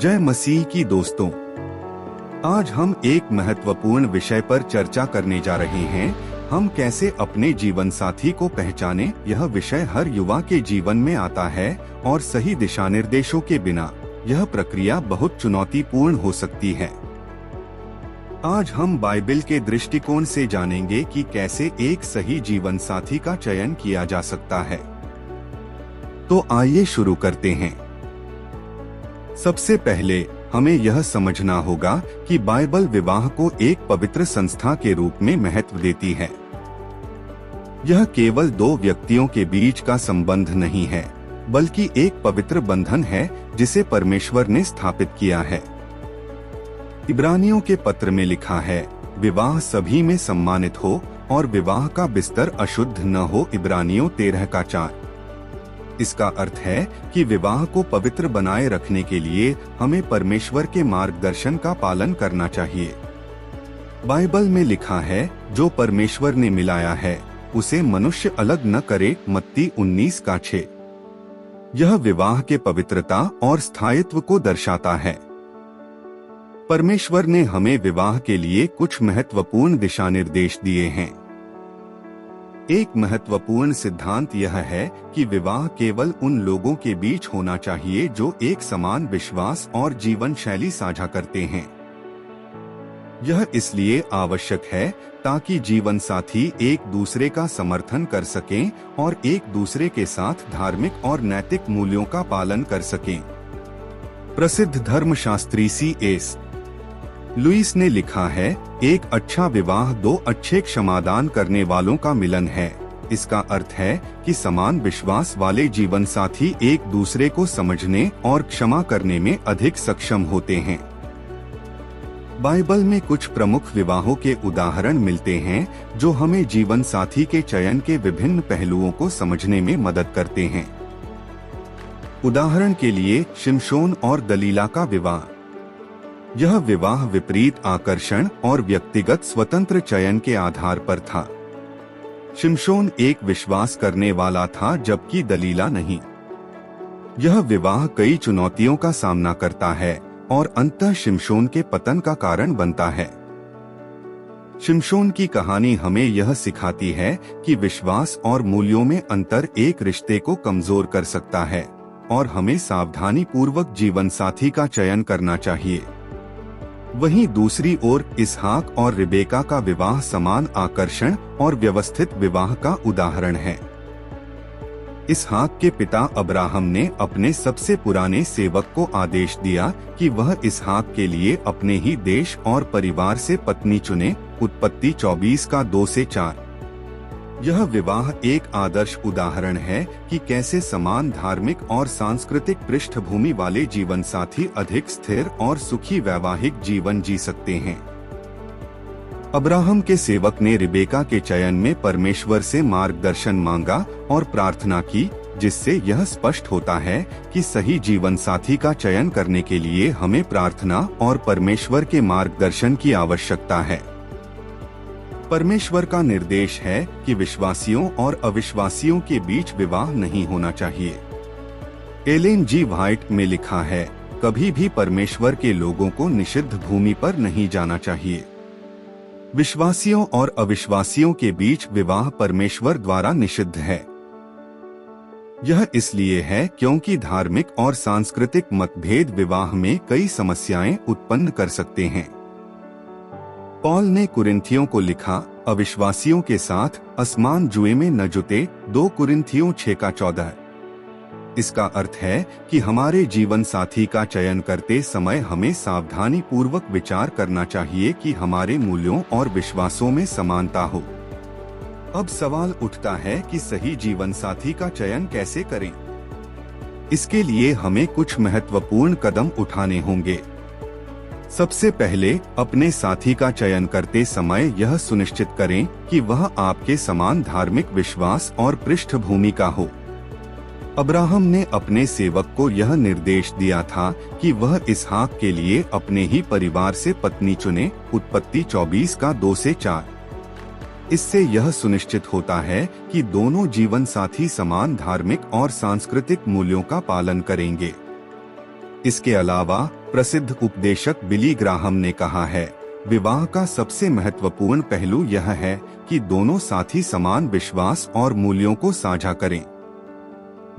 जय मसीह की दोस्तों, आज हम एक महत्वपूर्ण विषय पर चर्चा करने जा रहे हैं। हम कैसे अपने जीवन साथी को पहचाने। यह विषय हर युवा के जीवन में आता है और सही दिशा निर्देशों के बिना यह प्रक्रिया बहुत चुनौतीपूर्ण हो सकती है। आज हम बाइबल के दृष्टिकोण से जानेंगे कि कैसे एक सही जीवन साथी का चयन किया जा सकता है। तो आइए शुरू करते हैं। सबसे पहले हमें यह समझना होगा कि बाइबल विवाह को एक पवित्र संस्था के रूप में महत्व देती है। यह केवल दो व्यक्तियों के बीच का संबंध नहीं है, बल्कि एक पवित्र बंधन है जिसे परमेश्वर ने स्थापित किया है। इब्रानियों के पत्र में लिखा है, विवाह सभी में सम्मानित हो और विवाह का बिस्तर अशुद्ध न हो। इब्रानियों 13:4। इसका अर्थ है कि विवाह को पवित्र बनाए रखने के लिए हमें परमेश्वर के मार्गदर्शन का पालन करना चाहिए। बाइबल में लिखा है, जो परमेश्वर ने मिलाया है उसे मनुष्य अलग न करे। मत्ती 19:6। यह विवाह के पवित्रता और स्थायित्व को दर्शाता है। परमेश्वर ने हमें विवाह के लिए कुछ महत्वपूर्ण दिशा निर्देश दिए हैं। एक महत्वपूर्ण सिद्धांत यह है कि विवाह केवल उन लोगों के बीच होना चाहिए जो एक समान विश्वास और जीवन शैली साझा करते हैं। यह इसलिए आवश्यक है ताकि जीवन साथी एक दूसरे का समर्थन कर सकें और एक दूसरे के साथ धार्मिक और नैतिक मूल्यों का पालन कर सकें। प्रसिद्ध धर्मशास्त्री C.S. लुईस ने लिखा है, एक अच्छा विवाह दो अच्छे क्षमादान करने वालों का मिलन है। इसका अर्थ है कि समान विश्वास वाले जीवन साथी एक दूसरे को समझने और क्षमा करने में अधिक सक्षम होते हैं। बाइबल में कुछ प्रमुख विवाहों के उदाहरण मिलते हैं जो हमें जीवन साथी के चयन के विभिन्न पहलुओं को समझने में मदद करते हैं। उदाहरण के लिए शिमशोन और दलीला का विवाह। यह विवाह विपरीत आकर्षण और व्यक्तिगत स्वतंत्र चयन के आधार पर था। शिमशोन एक विश्वास करने वाला था जबकि दलीला नहीं। यह विवाह कई चुनौतियों का सामना करता है और अंततः शिमशोन के पतन का कारण बनता है। शिमशोन की कहानी हमें यह सिखाती है कि विश्वास और मूल्यों में अंतर एक रिश्ते को कमजोर कर सकता है और हमें सावधानी पूर्वक जीवन साथी का चयन करना चाहिए। वहीं दूसरी ओर इसहाक और रिबेका का विवाह समान आकर्षण और व्यवस्थित विवाह का उदाहरण है। इसहाक के पिता अब्राहम ने अपने सबसे पुराने सेवक को आदेश दिया कि वह इसहाक के लिए अपने ही देश और परिवार से पत्नी चुने। उत्पत्ति 24:2-4। यह विवाह एक आदर्श उदाहरण है कि कैसे समान धार्मिक और सांस्कृतिक पृष्ठभूमि वाले जीवन साथी अधिक स्थिर और सुखी वैवाहिक जीवन जी सकते हैं। अब्राहम के सेवक ने रिबेका के चयन में परमेश्वर से मार्गदर्शन मांगा और प्रार्थना की, जिससे यह स्पष्ट होता है कि सही जीवन साथी का चयन करने के लिए हमें प्रार्थना और परमेश्वर के मार्गदर्शन की आवश्यकता है। परमेश्वर का निर्देश है कि विश्वासियों और अविश्वासियों के बीच विवाह नहीं होना चाहिए। एलेन जी व्हाइट में लिखा है, कभी भी परमेश्वर के लोगों को निषिद्ध भूमि पर नहीं जाना चाहिए। विश्वासियों और अविश्वासियों के बीच विवाह परमेश्वर द्वारा निषिद्ध है। यह इसलिए है क्योंकि धार्मिक और सांस्कृतिक मतभेद विवाह में कई समस्याएं उत्पन्न कर सकते हैं। पौल ने कुरिन्थियों को लिखा, अविश्वासियों के साथ असमान जुए में न जुटे। 2 कुरिन्थियों 6:14। इसका अर्थ है कि हमारे जीवन साथी का चयन करते समय हमें सावधानी पूर्वक विचार करना चाहिए कि हमारे मूल्यों और विश्वासों में समानता हो। अब सवाल उठता है कि सही जीवन साथी का चयन कैसे करें। इसके लिए हमें कुछ महत्वपूर्ण कदम उठाने होंगे। सबसे पहले अपने साथी का चयन करते समय यह सुनिश्चित करें कि वह आपके समान धार्मिक विश्वास और पृष्ठभूमि का हो। अब्राहम ने अपने सेवक को यह निर्देश दिया था कि वह इसहाक के लिए अपने ही परिवार से पत्नी चुने। उत्पत्ति 24:2-4। इससे यह सुनिश्चित होता है कि दोनों जीवन साथी समान धार्मिक और सांस्कृतिक मूल्यों का पालन करेंगे। इसके अलावा प्रसिद्ध उपदेशक बिली ग्राहम ने कहा है, विवाह का सबसे महत्वपूर्ण पहलू यह है कि दोनों साथी समान विश्वास और मूल्यों को साझा करें।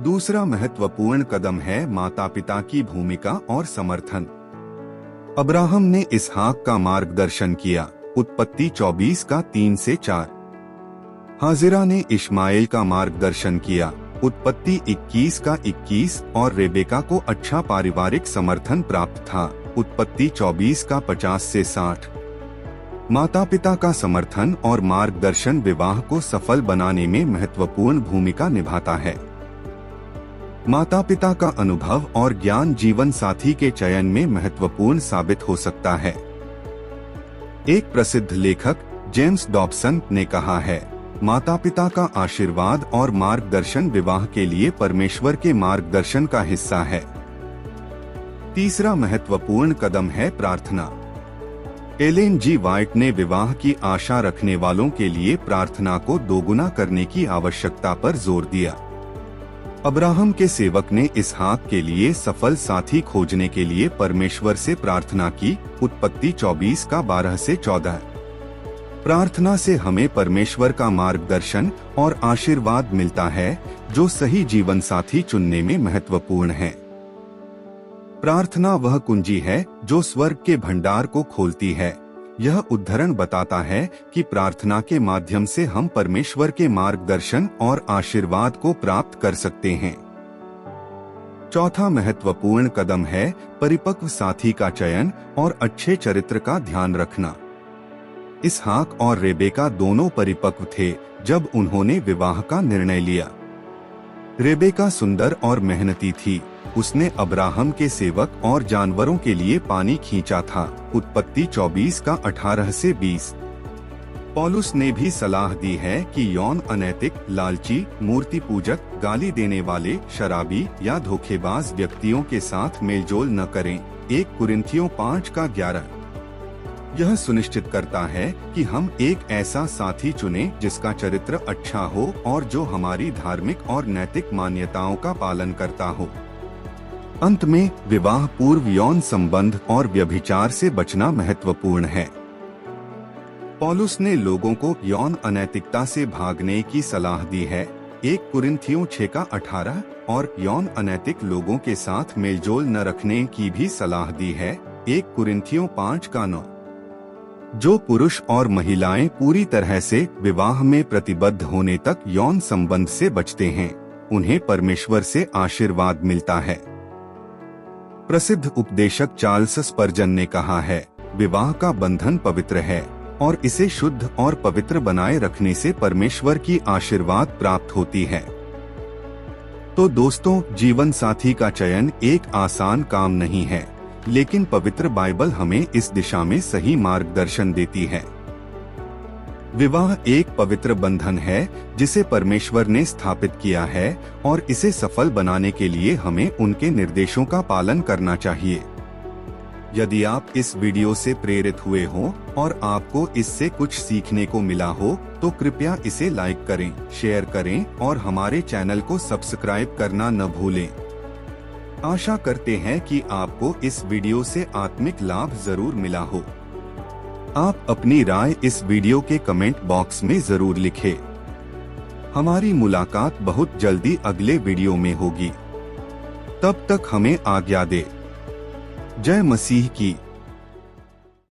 दूसरा महत्वपूर्ण कदम है माता पिता की भूमिका और समर्थन। अब्राहम ने इसहाक का मार्गदर्शन किया, उत्पत्ति 24 का 3 से 4। हाजिरा ने इश्माएल का मार्गदर्शन किया, उत्पत्ति 21 का 21 और रेबेका को अच्छा पारिवारिक समर्थन प्राप्त था, उत्पत्ति 24 का 50 से 60। माता पिता का समर्थन और मार्गदर्शन विवाह को सफल बनाने में महत्वपूर्ण भूमिका निभाता है। माता पिता का अनुभव और ज्ञान जीवन साथी के चयन में महत्वपूर्ण साबित हो सकता है। एक प्रसिद्ध लेखक जेम्स डॉबसन ने कहा है, माता पिता का आशीर्वाद और मार्गदर्शन विवाह के लिए परमेश्वर के मार्गदर्शन का हिस्सा है। तीसरा महत्वपूर्ण कदम है प्रार्थना। एलेन जी वाइट ने विवाह की आशा रखने वालों के लिए प्रार्थना को दोगुना करने की आवश्यकता पर जोर दिया। अब्राहम के सेवक ने इसहाक के लिए सफल साथी खोजने के लिए परमेश्वर से प्रार्थना की, उत्पत्ति 24 का 12 से 14। प्रार्थना से हमें परमेश्वर का मार्गदर्शन और आशीर्वाद मिलता है, जो सही जीवन साथी चुनने में महत्वपूर्ण है। प्रार्थना वह कुंजी है जो स्वर्ग के भंडार को खोलती है। यह उद्धरण बताता है कि प्रार्थना के माध्यम से हम परमेश्वर के मार्गदर्शन और आशीर्वाद को प्राप्त कर सकते हैं। चौथा महत्वपूर्ण कदम है परिपक्व साथी का चयन और अच्छे चरित्र का ध्यान रखना। इसहाक और रेबेका दोनों परिपक्व थे जब उन्होंने विवाह का निर्णय लिया। रेबेका सुंदर और मेहनती थी। उसने अब्राहम के सेवक और जानवरों के लिए पानी खींचा था, उत्पत्ति 24 का 18 से 20। पौलुस ने भी सलाह दी है कि यौन अनैतिक, लालची, मूर्ति पूजक, गाली देने वाले, शराबी या धोखेबाज व्यक्तियों के साथ मेलजोल न करें, 1 कुरिन्थियों 5 का 11। यह सुनिश्चित करता है कि हम एक ऐसा साथी चुनें जिसका चरित्र अच्छा हो और जो हमारी धार्मिक और नैतिक मान्यताओं का पालन करता हो। अंत में, विवाह पूर्व यौन संबंध और व्यभिचार से बचना महत्वपूर्ण है। पौलुस ने लोगों को यौन अनैतिकता से भागने की सलाह दी है, 1 कुरिन्थियों 6 का 18, और यौन अनैतिक लोगों के साथ मेलजोल न रखने की भी सलाह दी है, 1 कुरिन्थियों 5 का 9। जो पुरुष और महिलाएं पूरी तरह से विवाह में प्रतिबद्ध होने तक यौन संबंध से बचते हैं, उन्हें परमेश्वर से आशीर्वाद मिलता है। प्रसिद्ध उपदेशक चार्ल्स स्पर्जन ने कहा है, विवाह का बंधन पवित्र है और इसे शुद्ध और पवित्र बनाए रखने से परमेश्वर की आशीर्वाद प्राप्त होती है। तो दोस्तों, जीवन साथी का चयन एक आसान काम नहीं है, लेकिन पवित्र बाइबल हमें इस दिशा में सही मार्गदर्शन देती है। विवाह एक पवित्र बंधन है जिसे परमेश्वर ने स्थापित किया है और इसे सफल बनाने के लिए हमें उनके निर्देशों का पालन करना चाहिए। यदि आप इस वीडियो से प्रेरित हुए हो और आपको इससे कुछ सीखने को मिला हो, तो कृपया इसे लाइक करें, शेयर करें और हमारे चैनल को सब्सक्राइब करना न भूलें। आशा करते हैं कि आपको इस वीडियो से आत्मिक लाभ जरूर मिला हो। आप अपनी राय इस वीडियो के कमेंट बॉक्स में जरूर लिखें। हमारी मुलाकात बहुत जल्दी अगले वीडियो में होगी। तब तक हमें आज्ञा दे। जय मसीह की।